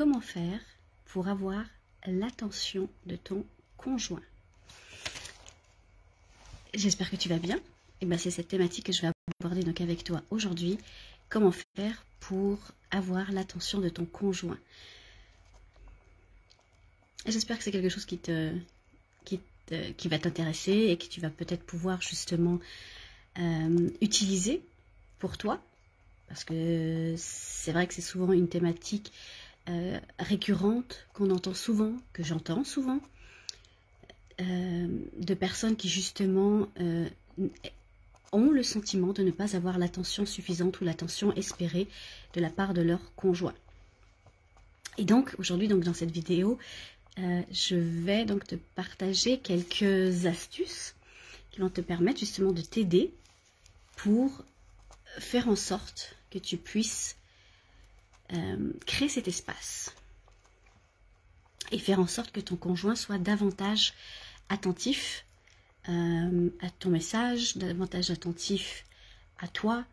comment faire pour avoir l'attention de ton conjoint. J'espère que tu vas bien. Et ben, c'est cette thématique que je vais aborder donc avec toi aujourd'hui. Comment faire pour avoir l'attention de ton conjoint. J'espère que c'est quelque chose qui va t'intéresser et que tu vas peut-être pouvoir justement utiliser pour toi. Parce que c'est vrai que c'est souvent une thématique récurrente qu'on entend souvent, que j'entends souvent, de personnes qui justement ont le sentiment de ne pas avoir l'attention suffisante ou l'attention espérée de la part de leur conjoint. Et donc aujourd'hui, dans cette vidéo, je vais donc te partager quelques astuces qui vont te permettre justement de t'aider pour faire en sorte que tu puisses créer cet espace et faire en sorte que ton conjoint soit davantage attentif à ton message, davantage attentif à toi,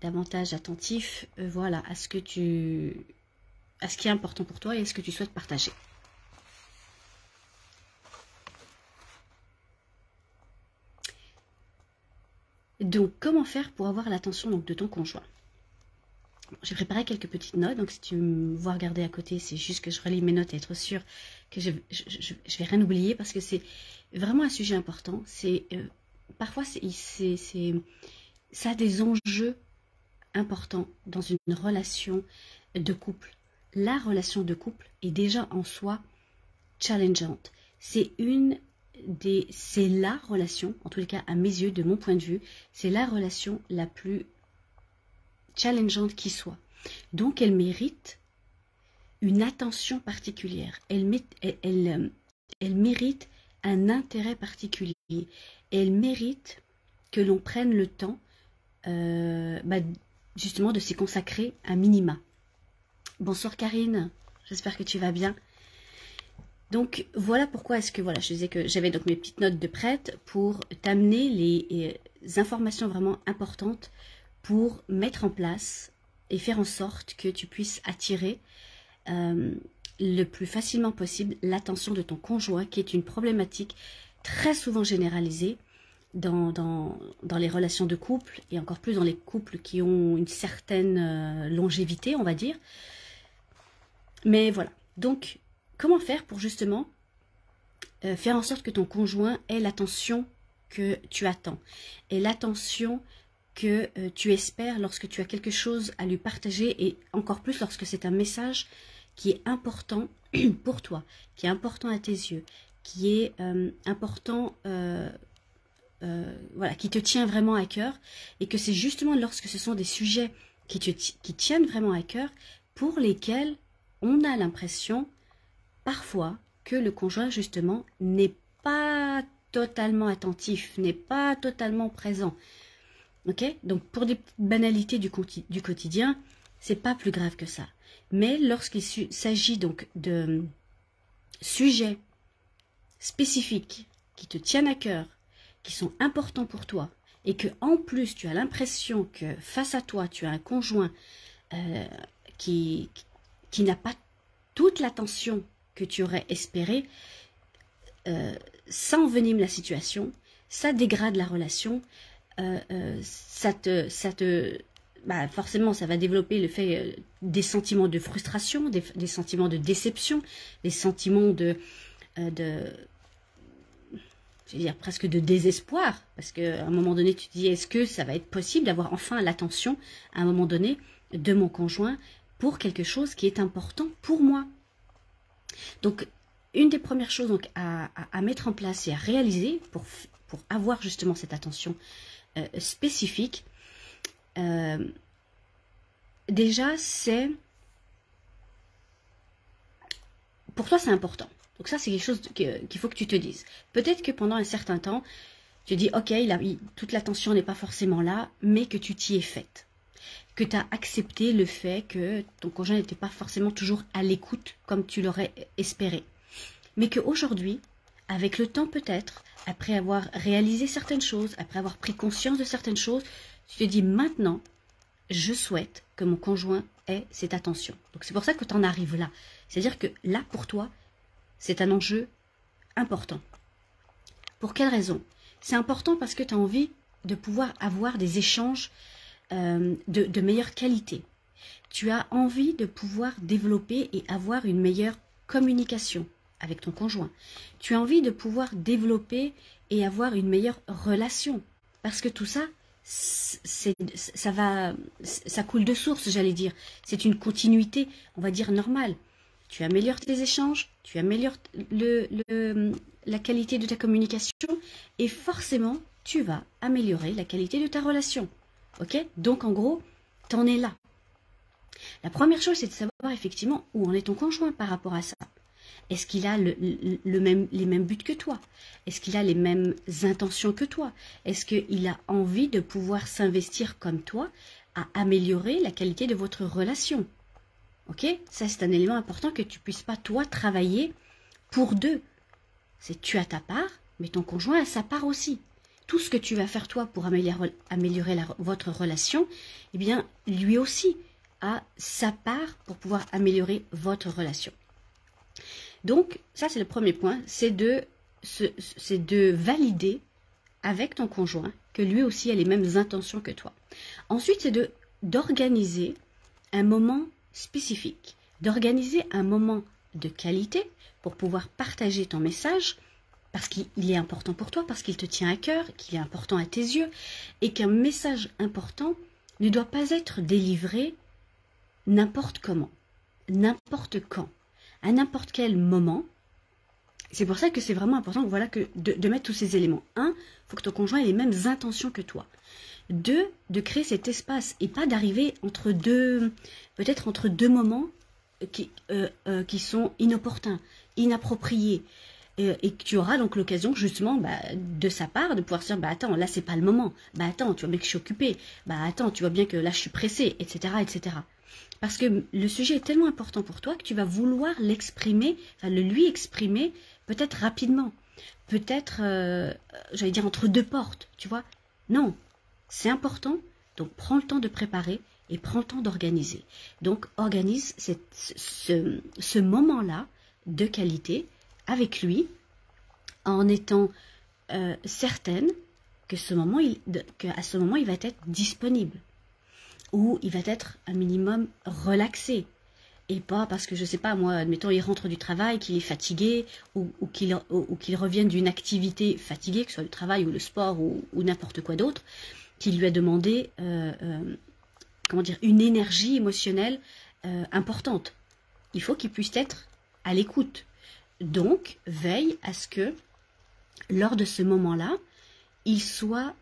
davantage attentif voilà, à ce qui est important pour toi et à ce que tu souhaites partager. Donc, comment faire pour avoir l'attention de ton conjoint? J'ai préparé quelques petites notes, donc si tu me vois regarder à côté, c'est juste que je relis mes notes et être sûre que je vais rien oublier, parce que c'est vraiment un sujet important. Parfois, ça a des enjeux importants dans une relation de couple. La relation de couple est déjà en soi challengeante. C'est la relation, en tous les cas à mes yeux, de mon point de vue, c'est la relation la plus challengeante qui soit. Donc elle mérite une attention particulière. Elle mérite un intérêt particulier. Elle mérite que l'on prenne le temps justement de s'y consacrer un minima. Bonsoir Karine, j'espère que tu vas bien. Donc voilà pourquoi est-ce que je disais que j'avais donc mes petites notes de prête pour t'amener les informations vraiment importantes pour mettre en place et faire en sorte que tu puisses attirer le plus facilement possible l'attention de ton conjoint, qui est une problématique très souvent généralisée dans les relations de couple, et encore plus dans les couples qui ont une certaine longévité, on va dire. Mais voilà, donc comment faire pour justement faire en sorte que ton conjoint ait l'attention que tu attends, et l'attention que tu espères lorsque tu as quelque chose à lui partager, et encore plus lorsque c'est un message qui est important pour toi, qui est important à tes yeux, qui est important, voilà, qui te tient vraiment à cœur, et que c'est justement lorsque ce sont des sujets qui tiennent vraiment à cœur, pour lesquels on a l'impression parfois que le conjoint justement n'est pas totalement attentif, n'est pas totalement présent. Ok, donc pour des petites banalités du quotidien, c'est pas plus grave que ça. Mais lorsqu'il s'agit donc de sujets spécifiques qui te tiennent à cœur, qui sont importants pour toi, et que en plus tu as l'impression que face à toi tu as un conjoint qui n'a pas toute l'attention que tu aurais espéré, ça envenime la situation, ça dégrade la relation. Forcément ça va développer le fait des sentiments de frustration, des sentiments de déception, des sentiments je vais dire presque de désespoir, parce qu'à un moment donné tu te dis, est-ce que ça va être possible d'avoir enfin l'attention à un moment donné de mon conjoint pour quelque chose qui est important pour moi. Donc une des premières choses donc, à mettre en place et à réaliser pour avoir justement cette attention spécifique, déjà c'est, pour toi c'est important. Donc ça c'est quelque chose qu'il faut que tu te dises. Peut-être que pendant un certain temps tu dis ok, toute l'attention n'est pas forcément là, mais que tu t'y es faite, que tu as accepté le fait que ton conjoint n'était pas forcément toujours à l'écoute comme tu l'aurais espéré, mais qu'aujourd'hui, avec le temps peut-être, après avoir réalisé certaines choses, après avoir pris conscience de certaines choses, tu te dis maintenant, je souhaite que mon conjoint ait cette attention. Donc c'est pour ça que tu en arrives là. C'est-à-dire que là, pour toi, c'est un enjeu important. Pour quelle raison? C'est important parce que tu as envie de pouvoir avoir des échanges de meilleure qualité. Tu as envie de pouvoir développer et avoir une meilleure communication avec ton conjoint. Tu as envie de pouvoir développer et avoir une meilleure relation. Parce que tout ça, ça coule de source, j'allais dire. C'est une continuité, on va dire, normale. Tu améliores tes échanges, tu améliores la qualité de ta communication et forcément, tu vas améliorer la qualité de ta relation. Ok? Donc, en gros, t'en es là. La première chose, c'est de savoir effectivement où en est ton conjoint par rapport à ça. Est-ce qu'il a les mêmes buts que toi? Est-ce qu'il a les mêmes intentions que toi? Est-ce qu'il a envie de pouvoir s'investir comme toi à améliorer la qualité de votre relation? Ok? Ça, c'est un élément important que tu ne puisses pas, toi, travailler pour deux. C'est tu as ta part, mais ton conjoint a sa part aussi. Tout ce que tu vas faire, toi, pour améliorer votre relation, eh bien, lui aussi a sa part pour pouvoir améliorer votre relation. Donc, ça, c'est le premier point, c'est de valider avec ton conjoint que lui aussi a les mêmes intentions que toi. Ensuite, c'est d'organiser un moment spécifique, d'organiser un moment de qualité pour pouvoir partager ton message parce qu'il est important pour toi, parce qu'il te tient à cœur, qu'il est important à tes yeux et qu'un message important ne doit pas être délivré n'importe comment, n'importe quand, à n'importe quel moment. C'est pour ça que c'est vraiment important voilà, de mettre tous ces éléments. 1, il faut que ton conjoint ait les mêmes intentions que toi. 2, de créer cet espace et pas d'arriver peut-être entre deux moments qui sont inopportuns, inappropriés. Et que tu auras donc l'occasion justement de sa part de pouvoir se dire attends, là c'est pas le moment, attends, tu vois bien que je suis occupée, attends, tu vois bien que là je suis pressée, etc., etc. Parce que le sujet est tellement important pour toi que tu vas vouloir l'exprimer, le lui exprimer peut-être rapidement, peut-être, j'allais dire entre deux portes, tu vois. Non, c'est important, donc prends le temps de préparer et prends le temps d'organiser. Donc organise ce moment-là de qualité avec lui en étant certaine qu'à ce moment, il va être disponible ou il va être un minimum relaxé et pas parce que je sais pas moi, admettons il rentre du travail, qu'il est fatigué ou qu'il revienne d'une activité fatiguée, que ce soit le travail ou le sport ou n'importe quoi d'autre, qui lui a demandé comment dire, une énergie émotionnelle importante. Il faut qu'il puisse être à l'écoute. Donc, veille à ce que, lors de ce moment-là, il soit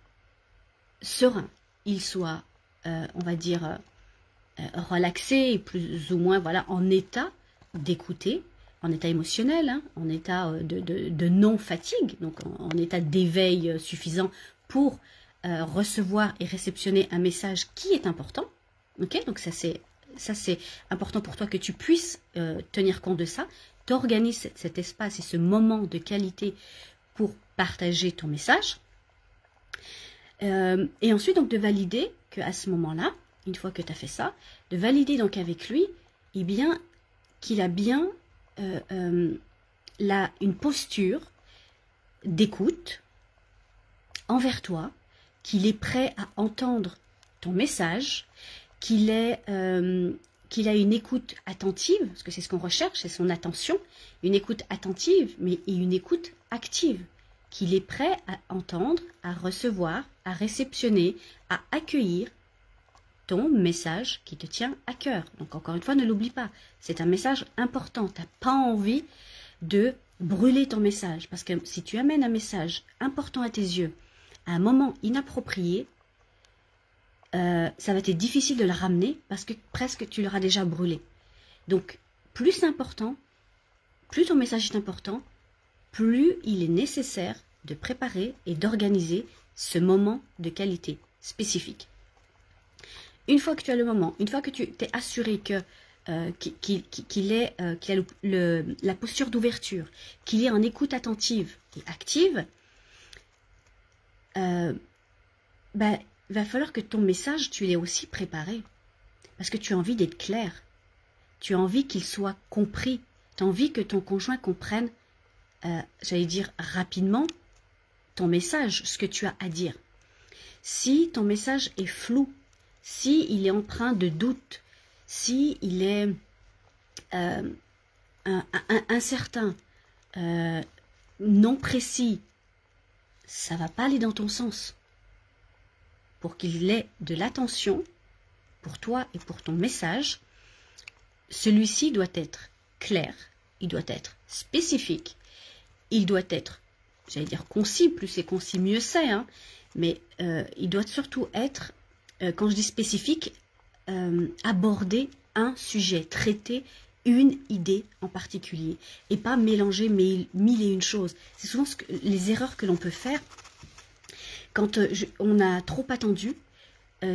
serein, il soit, on va dire, relaxé, et plus ou moins voilà, en état d'écouter, en état émotionnel, hein, en état de non-fatigue, donc en état d'éveil suffisant pour recevoir et réceptionner un message qui est important. Okay, donc ça c'est important pour toi que tu puisses tenir compte de ça. T'organises cet espace et ce moment de qualité pour partager ton message. Et ensuite, donc, de valider qu'à ce moment-là, une fois que tu as fait ça, de valider donc avec lui, eh bien, qu'il a bien une posture d'écoute envers toi, qu'il est prêt à entendre ton message, qu'il a une écoute attentive, parce que c'est ce qu'on recherche, c'est son attention, une écoute attentive, mais une écoute active, qu'il est prêt à entendre, à recevoir, à réceptionner, à accueillir ton message qui te tient à cœur. Donc encore une fois, ne l'oublie pas, c'est un message important, tu n'as pas envie de brûler ton message, parce que si tu amènes un message important à tes yeux, à un moment inapproprié, ça va être difficile de la ramener parce que presque tu l'auras déjà brûlé. Donc, plus c'est important, plus ton message est important, plus il est nécessaire de préparer et d'organiser ce moment de qualité spécifique. Une fois que tu as le moment, une fois que tu t'es assuré qu'il a la posture d'ouverture, qu'il est en écoute attentive et active, il va falloir que ton message, tu l'aies aussi préparé. Parce que tu as envie d'être clair. Tu as envie qu'il soit compris. Tu as envie que ton conjoint comprenne, j'allais dire rapidement, ton message, ce que tu as à dire. Si ton message est flou, si il est empreint de doute, si il est incertain, non précis, ça va pas aller dans ton sens. Pour qu'il ait de l'attention pour toi et pour ton message, celui-ci doit être clair, il doit être spécifique, il doit être, j'allais dire concis, plus c'est concis mieux c'est, hein, mais il doit surtout être, quand je dis spécifique, aborder un sujet, traiter une idée en particulier et pas mélanger mille et une choses. C'est souvent les erreurs que l'on peut faire quand on a trop attendu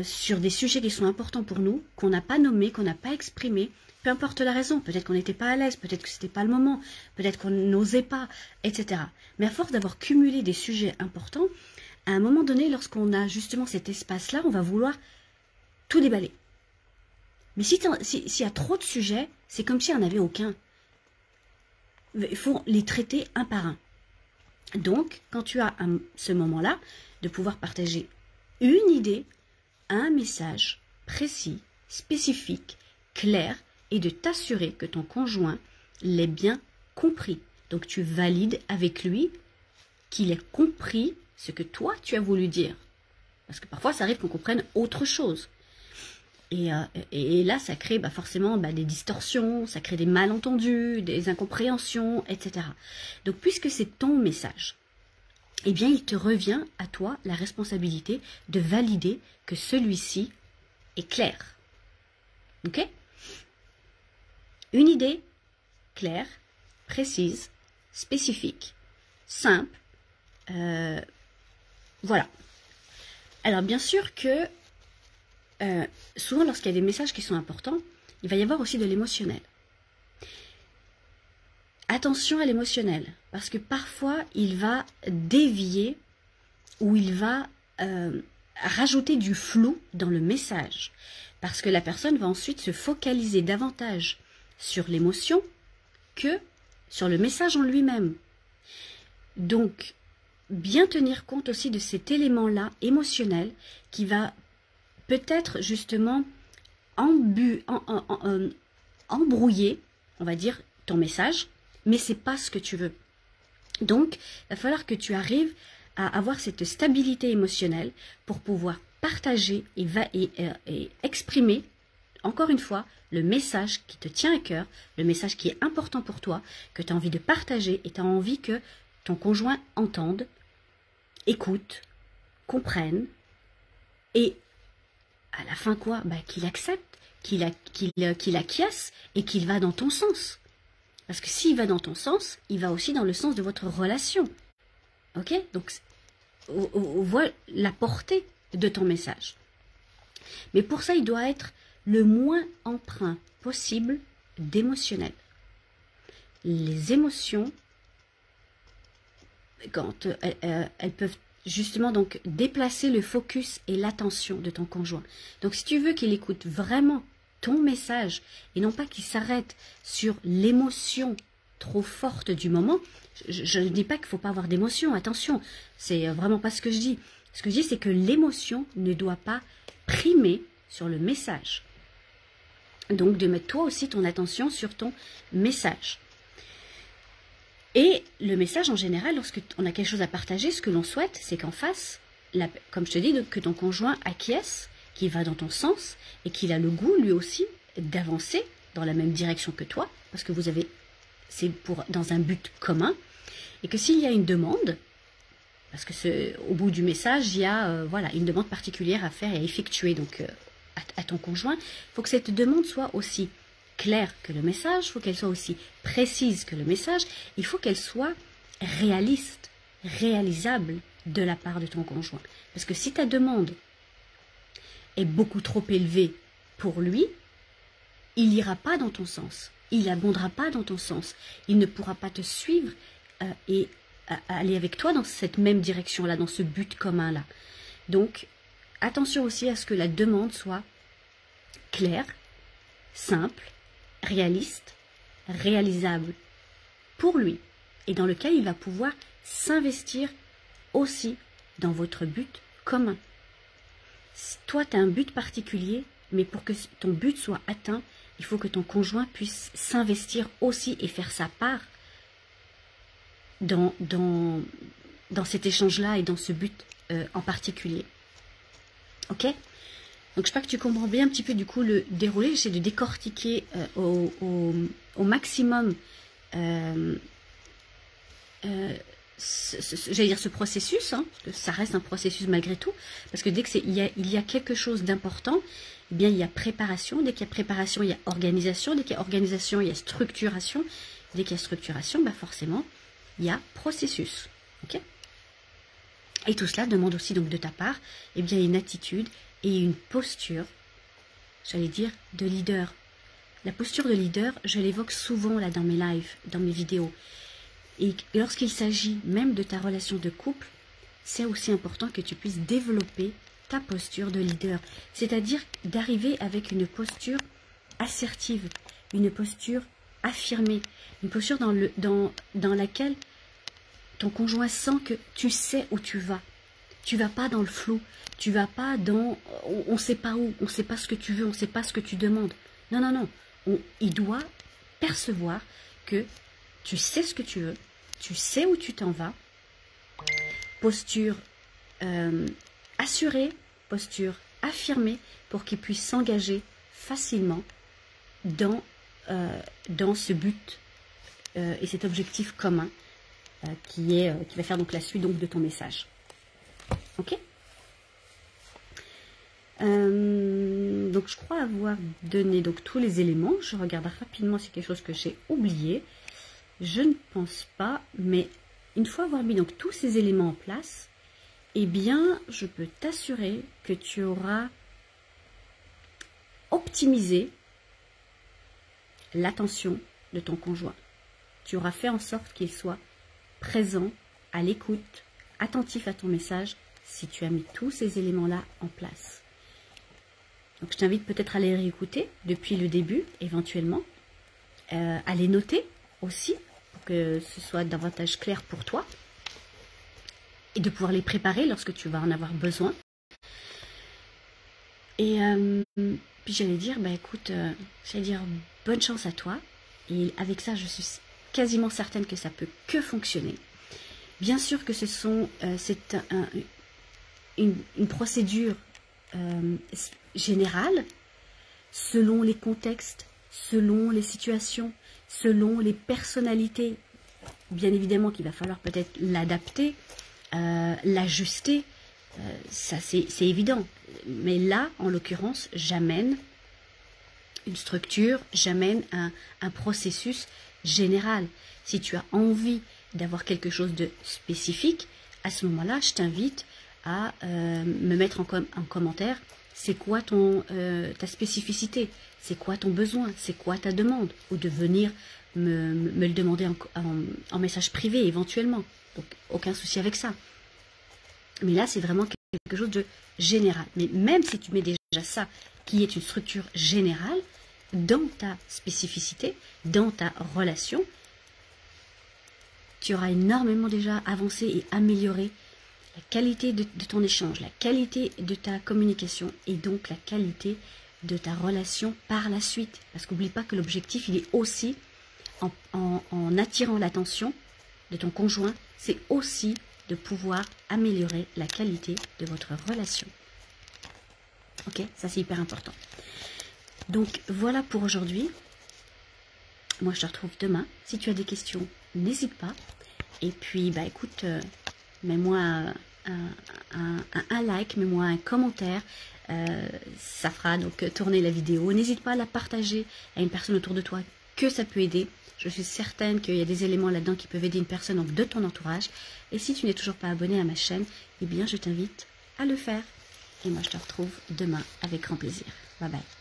sur des sujets qui sont importants pour nous, qu'on n'a pas nommé, qu'on n'a pas exprimé, peu importe la raison, peut-être qu'on n'était pas à l'aise, peut-être que c'était pas le moment, peut-être qu'on n'osait pas, etc. Mais à force d'avoir cumulé des sujets importants, à un moment donné, lorsqu'on a justement cet espace-là, on va vouloir tout déballer. Mais s'il y a trop de sujets, c'est comme s'il n'y en avait aucun. Il faut les traiter un par un. Donc, quand tu as ce moment-là, de pouvoir partager une idée, un message précis, spécifique, clair, et de t'assurer que ton conjoint l'ait bien compris. Donc, tu valides avec lui qu'il ait compris ce que toi, tu as voulu dire. Parce que parfois, ça arrive qu'on comprenne autre chose. Et là, ça crée forcément des distorsions, ça crée des malentendus, des incompréhensions, etc. Donc, puisque c'est ton message, eh bien, il te revient à toi la responsabilité de valider que celui-ci est clair. Ok? Une idée claire, précise, spécifique, simple. Voilà. Alors, bien sûr que souvent, lorsqu'il y a des messages qui sont importants, il va y avoir aussi de l'émotionnel. Attention à l'émotionnel, parce que parfois, il va dévier ou il va rajouter du flou dans le message. Parce que la personne va ensuite se focaliser davantage sur l'émotion que sur le message en lui-même. Donc, bien tenir compte aussi de cet élément-là émotionnel qui va peut-être justement embrouiller, on va dire, ton message, mais c'est pas ce que tu veux. Donc, il va falloir que tu arrives à avoir cette stabilité émotionnelle pour pouvoir partager et exprimer, encore une fois, le message qui te tient à cœur, le message qui est important pour toi, que tu as envie de partager et tu as envie que ton conjoint entende, écoute, comprenne et à la fin quoi, qu'il accepte, qu'il acquiesce et qu'il va dans ton sens. Parce que s'il va dans ton sens, il va aussi dans le sens de votre relation. Ok? Donc, on voit la portée de ton message. Mais pour ça, il doit être le moins empreint possible d'émotionnel. Les émotions, quand elles peuvent justement donc déplacer le focus et l'attention de ton conjoint. Donc si tu veux qu'il écoute vraiment ton message et non pas qu'il s'arrête sur l'émotion trop forte du moment, je ne dis pas qu'il ne faut pas avoir d'émotion, attention, c'est vraiment pas ce que je dis. Ce que je dis, c'est que l'émotion ne doit pas primer sur le message. Donc de mettre toi aussi ton attention sur ton message. Et le message en général, lorsqu'on a quelque chose à partager, ce que l'on souhaite, c'est qu'en face, comme je te dis, que ton conjoint acquiesce, qu'il va dans ton sens et qu'il a le goût lui aussi d'avancer dans la même direction que toi, parce que c'est dans un but commun, et que s'il y a une demande, parce que au bout du message, il y a une demande particulière à faire et à effectuer donc à ton conjoint, il faut que cette demande soit aussi claire que le message, il faut qu'elle soit aussi précise que le message, il faut qu'elle soit réaliste, réalisable de la part de ton conjoint. Parce que si ta demande est beaucoup trop élevée pour lui, il n'ira pas dans ton sens, il n'abondera pas dans ton sens, il ne pourra pas te suivre et aller avec toi dans cette même direction-là, dans ce but commun-là. Donc, Attention aussi à ce que la demande soit claire, simple, réaliste, réalisable pour lui et dans lequel il va pouvoir s'investir aussi dans votre but commun. Toi, tu as un but particulier, mais pour que ton but soit atteint, il faut que ton conjoint puisse s'investir aussi et faire sa part dans cet échange-là et dans ce but en particulier. Ok? Donc, je crois que tu comprends bien un petit peu du coup le déroulé. J'essaie de décortiquer au maximum j'allais dire ce processus, hein, parce que ça reste un processus malgré tout, parce que dès que il y a quelque chose d'important, eh bien il y a préparation, dès qu'il y a préparation, il y a organisation, dès qu'il y a organisation, il y a structuration, dès qu'il y a structuration, bah forcément, il y a processus. Ok? Et tout cela demande aussi donc de ta part eh bien, une attitude et une posture, j'allais dire, de leader. La posture de leader, je l'évoque souvent là dans mes lives, dans mes vidéos. Et lorsqu'il s'agit même de ta relation de couple, c'est aussi important que tu puisses développer ta posture de leader. C'est-à-dire d'arriver avec une posture assertive, une posture affirmée, une posture dans laquelle ton conjoint sent que tu sais où tu vas. Tu vas pas dans le flou, tu vas pas dans on sait pas où, on sait pas ce que tu veux, on sait pas ce que tu demandes. Non, non, non. Il doit percevoir que tu sais ce que tu veux, tu sais où tu t'en vas. Posture assurée, posture affirmée pour qu'il puisse s'engager facilement dans ce but et cet objectif commun qui va faire donc la suite donc, de ton message. Ok? Donc je crois avoir donné donc tous les éléments. Je regarde rapidement si c'est quelque chose que j'ai oublié. Je ne pense pas, mais une fois avoir mis donc tous ces éléments en place, eh bien je peux t'assurer que tu auras optimisé l'attention de ton conjoint. Tu auras fait en sorte qu'il soit présent, à l'écoute, attentif à ton message, si tu as mis tous ces éléments-là en place. Donc je t'invite peut-être à les réécouter depuis le début, éventuellement, à les noter aussi, pour que ce soit davantage clair pour toi, et de pouvoir les préparer lorsque tu vas en avoir besoin. Et puis j'allais dire, bah écoute, j'allais dire bonne chance à toi, et avec ça je suis quasiment certaine que ça peut que fonctionner. Bien sûr que c'est une procédure générale, selon les contextes, selon les situations, selon les personnalités. Bien évidemment qu'il va falloir peut-être l'adapter, l'ajuster, ça c'est évident. Mais là, en l'occurrence, j'amène une structure, j'amène un processus général. Si tu as envie d'avoir quelque chose de spécifique, à ce moment-là, je t'invite à me mettre en commentaire, c'est quoi ta spécificité, c'est quoi ton besoin, c'est quoi ta demande, ou de venir me le demander en message privé éventuellement. Donc aucun souci avec ça. Mais là, c'est vraiment quelque chose de général. Mais même si tu mets déjà ça, qui est une structure générale, dans ta spécificité, dans ta relation, tu auras énormément déjà avancé et amélioré la qualité de ton échange, la qualité de ta communication et donc la qualité de ta relation par la suite. Parce qu'oublie pas que l'objectif, il est aussi, en attirant l'attention de ton conjoint, c'est aussi de pouvoir améliorer la qualité de votre relation. Ok, ça c'est hyper important. Donc voilà pour aujourd'hui. Moi je te retrouve demain. Si tu as des questions, n'hésite pas. Et puis bah écoute, mets-moi un like, mets-moi un commentaire. Ça fera donc tourner la vidéo. N'hésite pas à la partager à une personne autour de toi que ça peut aider. Je suis certaine qu'il y a des éléments là-dedans qui peuvent aider une personne donc, de ton entourage. Et si tu n'es toujours pas abonné à ma chaîne, eh bien je t'invite à le faire. Et moi je te retrouve demain avec grand plaisir. Bye bye.